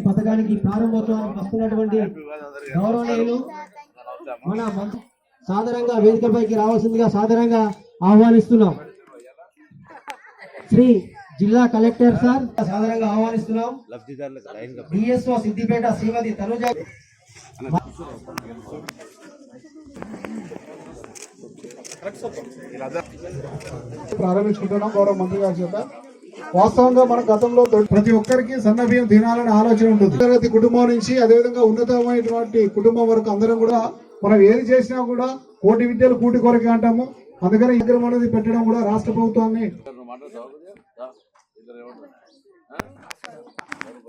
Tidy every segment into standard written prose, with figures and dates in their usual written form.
పథకానికి ప్రారంభోత్సవానికి వస్తున్నటువంటి గౌరవనీయులు మన సాధారణంగా వేదికపైకి రావాల్సిందిగా సాధారణంగా ఆహ్వానిస్తున్నాం. శ్రీ జిల్లా కలెక్టర్ సార్ సాధారణంగా ఆహ్వానిస్తున్నాం. డిఎస్ఓ సిద్దిపేట శ్రీమతి తనుజ ప్రారంభించుకుంటున్నాం గౌరవ మంత్రి గారి చేత. వాస్తవంగా మన గతంలో ప్రతి ఒక్కరికి సన్న బియ్యం తినాలనే ఆలోచన ఉంటుంది. తరగతి కుటుంబం నుంచి అదేవిధంగా ఉన్నతమైనటువంటి కుటుంబం వరకు అందరం కూడా మనం ఏది చేసినా కూడా కోటి విద్యలు కూటి కొరకే అంటాము. అందుకని ఈ కార్యక్రమం అనేది పెట్టడం కూడా రాష్ట్ర ప్రభుత్వాన్ని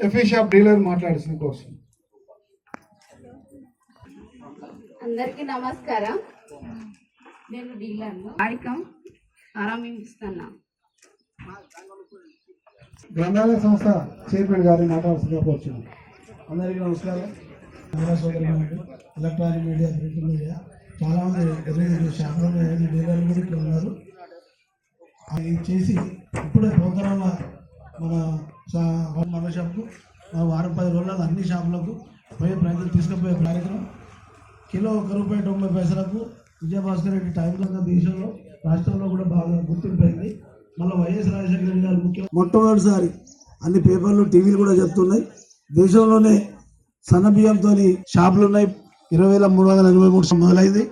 ఎఫీ షాప్ డీలర్ మాట్లాడుతున్న కోసం. అందరికీ నమస్కారం. నేను డీలర్ను వాడికం ఆరంభిస్తున్నా. గ్రంథాలయ సంస్థ చైర్మన్ గారిని మాట్లాడాల్సిందిగా కోరుచున్నాను. అందరికీ నమస్కారం. ఎలక్ట్రానిక్ మీడియా, ప్రింట్ మీడియా చాలా మంది షాపులో డీలర్లు కూడా ఇక్కడ ఉన్నారు. అది చేసి ఇప్పుడే పోతరాల మన షాప్కు వారం 10 రోజుల్లో అన్ని షాపులకు పోయే ప్రయత్నం తీసుకుపోయే కార్యక్రమం. కిలో ₹1.90 విజయభాస్కర్ రెడ్డి టైంలో దేశంలో రాష్ట్రంలో కూడా బాగా గుర్తింపైంది. మళ్ళీ వైఎస్ రాజశేఖర రెడ్డి గారు మొట్టమొదటిసారి అన్ని పేపర్లు టీవీలు కూడా చెప్తున్నాయి. దేశంలోనే సన్న బియ్యంతో షాపులు ఉన్నాయి. 20,383 మొదలైంది.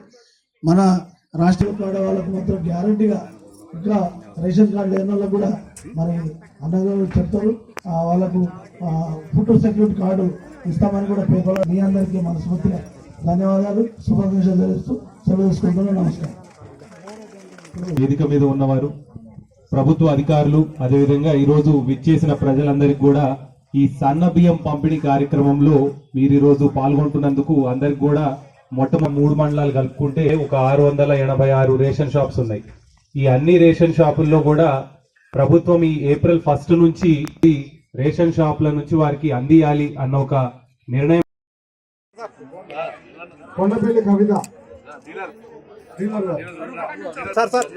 మన రాష్ట్రీయ కార్డు వాళ్ళకు మాత్రం గ్యారంటీగా ఇక్కడ రేషన్ కార్డు లేని వాళ్ళకు కూడా మరి అన్నగా చెప్తారు. వాళ్ళకు ఫుడ్ సెక్యూరిటీ కార్డు ఇస్తామని కూడా పేపర్లో. మీ అందరికీ మనస్ఫూర్తిగా ధన్యవాదాలు, శుభాకాంక్షలు తెలుస్తూ సెలవు తీసుకుంటున్నాను. నమస్కారం. వేదిక మీద ఉన్నవారు, ప్రభుత్వ అధికారులు, అదేవిధంగా ఈరోజు విచ్చేసిన ప్రజలందరికీ కూడా ఈ సన్న బియ్యం పంపిణీ కార్యక్రమంలో మీరు ఈరోజు పాల్గొంటున్నందుకు అందరికి కూడా మొట్టమొదటి 3 మండలాలు కలుపుకుంటే ఒక 686 రేషన్ షాప్స్ ఉన్నాయి. ఈ అన్ని రేషన్ షాపుల్లో కూడా ప్రభుత్వం ఈ ఏప్రిల్ 1 నుంచి రేషన్ షాపుల నుంచి వారికి అందియాలి అన్న ఒక నిర్ణయం. కొండపల్లి కవిత సార్ సార్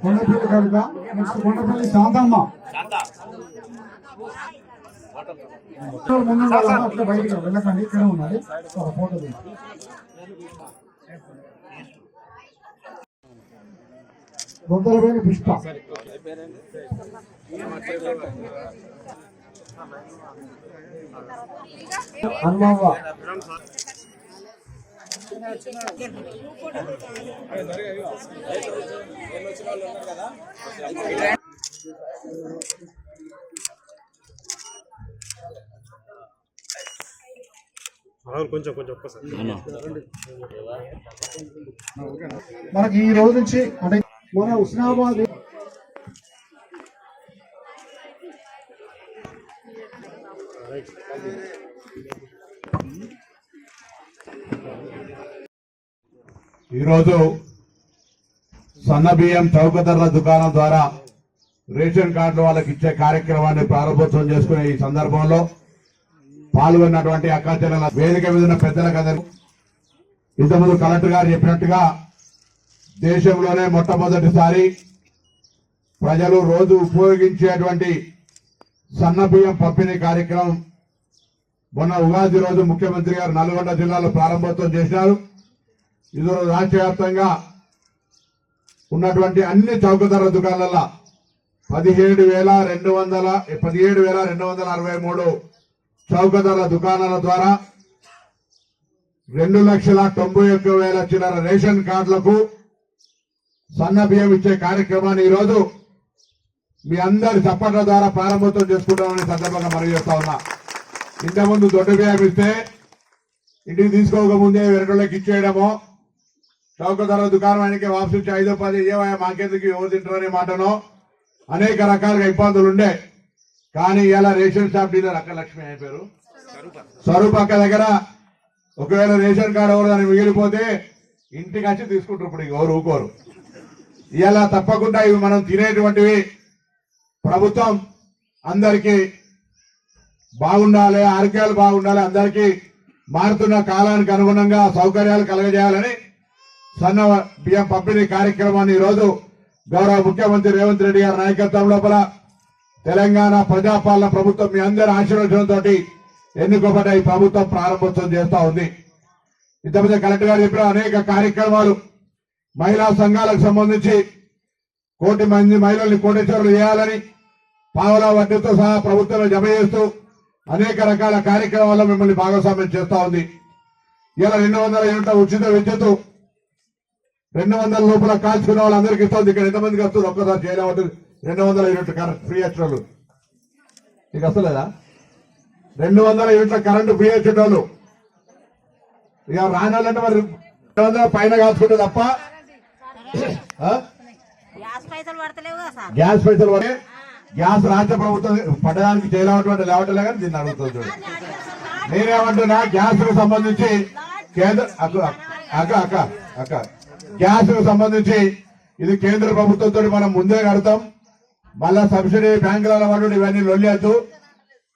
కొండపల్లి కవిత, నెక్స్ట్ కొండపల్లి శాంతమ్మ. ముందు అట్లా బయటకు వెళ్ళకండి, ఇక్కడ ఉన్నది ఫోటో. దొంతలపైన పుష్ప, హనుమవ్వ, కొంచెం ఒక్కసారి మనకి ఈ రోజు నుంచి అంటే మన హుస్నాబాద్ ఈరోజు సన్న బియ్యం చౌక ధరల దుకాణం ద్వారా రేషన్ కార్డులు వాళ్ళకి ఇచ్చే కార్యక్రమాన్ని ప్రారంభోత్సవం చేసుకునే ఈ సందర్భంలో పాల్గొన్నటువంటి అక్కాచెల్లెల వేదిక మీద ఉన్న పెద్దలకు ఇంతకుముందు కలెక్టర్ గారు చెప్పినట్టుగా దేశంలోనే మొట్టమొదటిసారి ప్రజలు రోజు ఉపయోగించేటువంటి సన్న బియ్యం పంపిణీ కార్యక్రమం మొన్న ఉగాది రోజు ముఖ్యమంత్రి గారు నల్గొండ జిల్లాలో ప్రారంభోత్సవం చేశారు. ఇది రాష్ట్ర వ్యాప్తంగా ఉన్నటువంటి అన్ని చౌక ధరల దుకాణాలలో 17,263 చౌక ధరల దుకాణాల ద్వారా 2,91,000 చిల్లర రేషన్ కార్డులకు సన్న బియ్యం ఇచ్చే కార్యక్రమాన్ని ఈరోజు మీ అందరి చప్పట్ల ద్వారా ప్రారంభోత్సవం చేసుకుంటామని సందర్భంగా మనవి చేస్తా ఉన్నా. ఇంతకుముందు దొడ్డు బియ్యం ఇస్తే ఇంటికి తీసుకోకముందే వెరటోళ్ళకి ఇచ్చేయడమో, చౌక ధరల దుకాణానికి వాపసు వచ్చి 5-10 ఏవయా మాకెందుకు ఎవరు తింటారనే మాటనో అనేక రకాలుగా ఇబ్బందులు ఉండే. కానీ ఇలా రేషన్ షాప్ డీలర్ అక్క లక్ష్మి అయిపోయారు. స్వరూప్ అక్క దగ్గర ఒకవేళ రేషన్ కార్డు ఎవరు దాన్ని మిగిలిపోతే ఇంటికి వచ్చి తీసుకుంటారు. ఇప్పుడు ఎవరు ఊకోరు. ఇలా తప్పకుండా ఇవి మనం తినేటువంటివి ప్రభుత్వం అందరికీ బాగుండాలి, ఆరోగ్యాలు బాగుండాలి, అందరికీ మారుతున్న కాలానికి అనుగుణంగా సౌకర్యాలు కలగజేయాలని సన్న బియ్యం పంపిణీ కార్యక్రమాన్ని ఈరోజు గౌరవ ముఖ్యమంత్రి రేవంత్ రెడ్డి గారి నాయకత్వం లోపల తెలంగాణ ప్రజాపాలన ప్రభుత్వం మీ అందరి ఆశీర్వచనంతో ఎన్నుకోబడ్డ ఈ ప్రభుత్వం ప్రారంభోత్సవం చేస్తా ఉంది. ఇంతమంది కలెక్టర్ గారు చెప్పిన అనేక కార్యక్రమాలు మహిళా సంఘాలకు సంబంధించి 1 కోటి మంది మహిళల్ని కోటేశ్వరులు చేయాలని పావలా వడ్డీతో సహా ప్రభుత్వమే జమ చేస్తూ అనేక రకాల కార్యక్రమాల్లో మిమ్మల్ని భాగస్వామ్యం చేస్తా ఉంది. ఇలా 200 యూనిట్ల ఉచిత విద్యుత్ 200 లోపల కాల్చుకున్న వాళ్ళందరికీ ఇస్తుంది. ఇక్కడ ఎంతమందికి వస్తుంది ఒక్కసారి చేయలేమంటుంది. 200 యూనిట్లు కరెంట్ ఫ్రీ వచ్చేవాళ్ళు నీకు వస్తలేదా? 200 యూనిట్ల కరెంటు ఫ్రీ వచ్చేటోళ్ళు ఇక రానాలంటే మరి 200 పైన కాల్చుకుంటే తప్ప గ్యాస్ పైసలు పడే గ్యాస్ రాష్ట్ర ప్రభుత్వం పడడానికి చేయలేమంటే లేవటలే కానీ దీన్ని అడుగుతుంది చూడు. నేనేమంటున్నా గ్యాస్ కు సంబంధించి కేంద్ర గ్యాస్ కు సంబంధించి ఇది కేంద్ర ప్రభుత్వంతో మనం ముందే కడతాం. మళ్ళా సబ్సిడీ బ్యాంకుల వాడు ఇవన్నీ లొల్లేద్దు.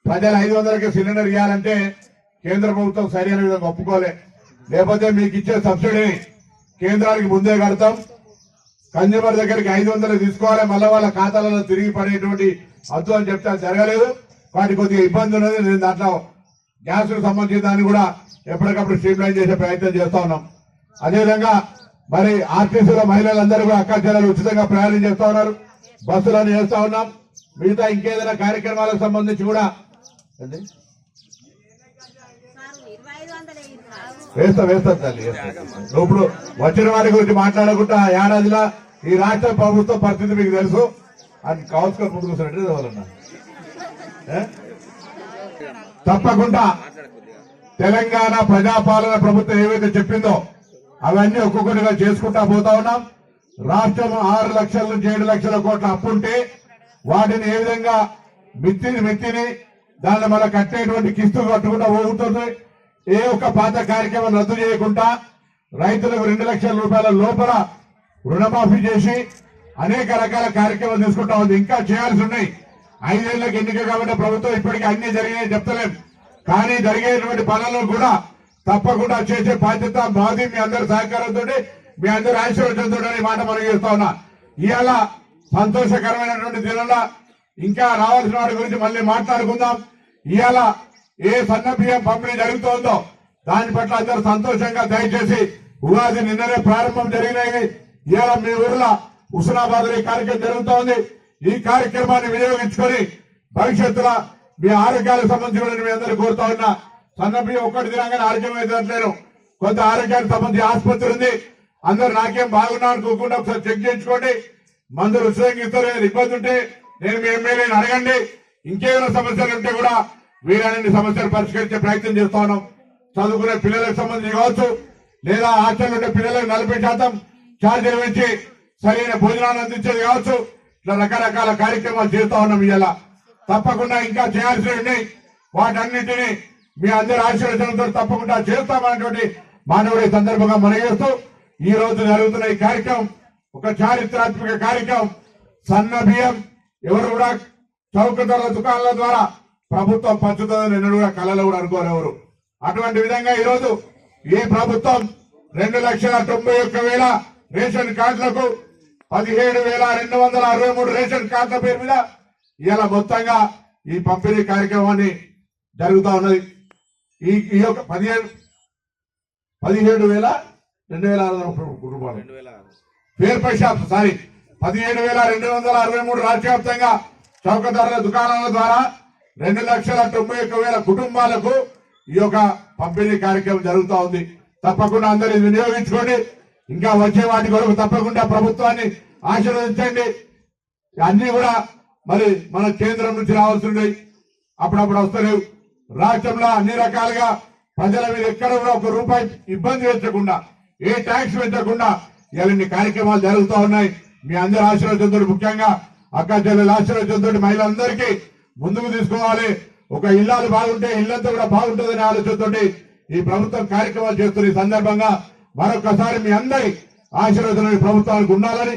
ప్రజలు 500కి సిలిండర్ ఇవ్వాలంటే కేంద్ర ప్రభుత్వం సరైన విధంగా ఒప్పుకోలే. లేకపోతే మీకు ఇచ్చే సబ్సిడీని కేంద్రానికి ముందే కడతాం. కన్జ్యూమర్ దగ్గరికి 500 తీసుకోవాలి, మళ్ళీ వాళ్ళ ఖాతాలలో తిరిగి పడేటువంటి వద్దు అని చెప్తే జరగలేదు. వాటి కొద్దిగా ఇబ్బంది ఉన్నది. నేను దాంట్లో గ్యాస్ కు సంబంధించిన దాన్ని కూడా ఎప్పటికప్పుడు స్ట్రీమ్ లైన్ చేసే ప్రయత్నం చేస్తా ఉన్నాం. అదేవిధంగా మరి ఆర్టీసీలో మహిళలందరూ కూడా అక్క చెల్లెలు ఉచితంగా ప్రయాణం చేస్తా ఉన్నారు. బస్సులను చేస్తా ఉన్నాం. మిగతా ఇంకేదైనా కార్యక్రమాలకు సంబంధించి కూడా వేస్తా తల్లి. ఇప్పుడు వచ్చిన వారి గురించి మాట్లాడకుండా ఏడాదిలో ఈ రాష్ట్ర ప్రభుత్వ పరిస్థితి మీకు తెలుసు. అది కావచ్చు ముందుకు ఎవరన్నా తప్పకుండా తెలంగాణ ప్రజాపాలన ప్రభుత్వం ఏవైతే చెప్పిందో అవన్నీ ఒక్కొక్కటిగా చేసుకుంటా పోతా ఉన్నాం. రాష్ట్రం 6 లక్షల నుంచి 7 లక్షల కోట్ల అప్పుంటే వాటిని ఏ విధంగా మిత్తిని దాన్ని మళ్ళీ కట్టేటువంటి కిస్తు కట్టుకుంటా పోతుంది. ఏ ఒక్క పాత కార్యక్రమం రద్దు చేయకుండా రైతులకు 2 లక్షల రూపాయల లోపల రుణమాఫీ చేసి అనేక రకాల కార్యక్రమాలు తీసుకుంటా ఉంది. ఇంకా చేయాల్సి ఉన్నాయి. 5 ఏళ్లకు ఎన్నిక కాబట్టి ప్రభుత్వం ఇప్పటికీ అన్ని జరిగాయని చెప్తలేం. కానీ జరిగేటువంటి పనులను కూడా తప్పకుండా చేసే బాధ్యత మాది. మీ అందరి సహకారంతో మీ అందరి ఆశీర్వచనంతో ఈ మాట మనం చేస్తా ఉన్నా. ఇవాళ సంతోషకరమైనటువంటి దినంలో ఇంకా రావాల్సిన వాటి గురించి మళ్ళీ మాట్లాడుకుందాం. ఇవాళ ఏ సన్న బియ్యం పంపిణీ జరుగుతోందో దాని పట్ల అందరూ సంతోషంగా దయచేసి ఉగాది నిన్ననే ప్రారంభం జరిగినాయి. ఇవాళ మీ ఊర్లో హుస్నాబాద్ ఈ కార్యక్రమం జరుగుతోంది. ఈ కార్యక్రమాన్ని వినియోగించుకొని భవిష్యత్తులో మీ ఆరోగ్యాలకు సంబంధించి మీ అందరూ కోరుతా ఉన్నా. సన్న బియ్యం ఒక్కటి తినగానే ఆరోగ్యం అవుతుంటలేను. కొంత ఆరోగ్యానికి సంబంధించి ఆసుపత్రి ఉంది. అందరు నాకేం బాగున్నా అనుకోకుండా ఒకసారి చెక్ చేయించుకోండి. మందులు ఉచితంగా ఇస్తారు. ఇబ్బంది ఉంటే నేను మీ ఎమ్మెల్యేని అడగండి. ఇంకేమైనా సమస్యలు ఉంటే కూడా వీరన్ని సమస్యలు పరిష్కరించే ప్రయత్నం చేస్తా ఉన్నాం. చదువుకునే పిల్లలకు సంబంధించి కావచ్చు, లేదా హాస్టల్ ఉండే పిల్లలకు 40% ఛార్జీలు పెంచి సరైన భోజనాన్ని అందించేది కావచ్చు. ఇట్లా రకరకాల కార్యక్రమాలు చేస్తా ఉన్నాం. ఇవాళ తప్పకుండా ఇంకా చేయాల్సినవి ఉన్నాయి. వాటన్నింటినీ మీ అందరి ఆశీర్వచనంతో తప్పకుండా చేస్తామనేటువంటి మానవుడి సందర్భంగా మనం చేస్తూ ఈ రోజు జరుగుతున్న ఈ కార్యక్రమం ఒక చారిత్రాత్మక కార్యక్రమం. సన్న బియ్యం ఎవరు కూడా చౌక ధరల దుకాణాల ద్వారా ప్రభుత్వం పంచుతుందని నిన్ను కూడా కళలో కూడా అనుకోరెవరు. అటువంటి విధంగా ఈ రోజు ఈ ప్రభుత్వం 2,91,000 రేషన్ కార్డులకు 17,263 రేషన్ కార్డుల పేరు మీద ఇలా మొత్తంగా ఈ పంపిణీ కార్యక్రమాన్ని జరుగుతా ఉన్నది. ఈ యొక్క 17,263 కుటుంబాలు ఫేర్ పై షాప్స్ 17,263 రాష్ట్ర వ్యాప్తంగా చౌక ధరల దుకాణాల ద్వారా 2,91,000 కుటుంబాలకు ఈ యొక్క పంపిణీ కార్యక్రమం జరుగుతూ ఉంది. తప్పకుండా అందరూ వినియోగించుకోండి. ఇంకా వచ్చే వాటి కొరకు తప్పకుండా ప్రభుత్వాన్ని ఆశీర్వదించండి. అన్ని కూడా మరి మన కేంద్రం నుంచి రావాల్సి అప్పుడప్పుడు వస్తలేవు. రాష్ట్రంలో అన్ని రకాలుగా ప్రజల మీద ఎక్కడ కూడా ₹1 ఇబ్బంది పెంచకుండా, ఏ ట్యాక్స్ పెంచకుండా ఇలాంటి కార్యక్రమాలు జరుగుతూ ఉన్నాయి. మీ అందరి ఆశీర్వచనంతో, ముఖ్యంగా అక్క చెల్లెల ఆశీర్వచనంతో మహిళలందరికీ ముందుకు తీసుకోవాలి. ఒక ఇల్లాలు బాగుంటే ఇల్లంతా కూడా బాగుంటుందనే ఆలోచనతో ఈ ప్రభుత్వం కార్యక్రమాలు చేస్తున్న ఈ సందర్భంగా మరొకసారి మీ అందరి ఆశీర్వచనం ప్రభుత్వానికి ఉండాలని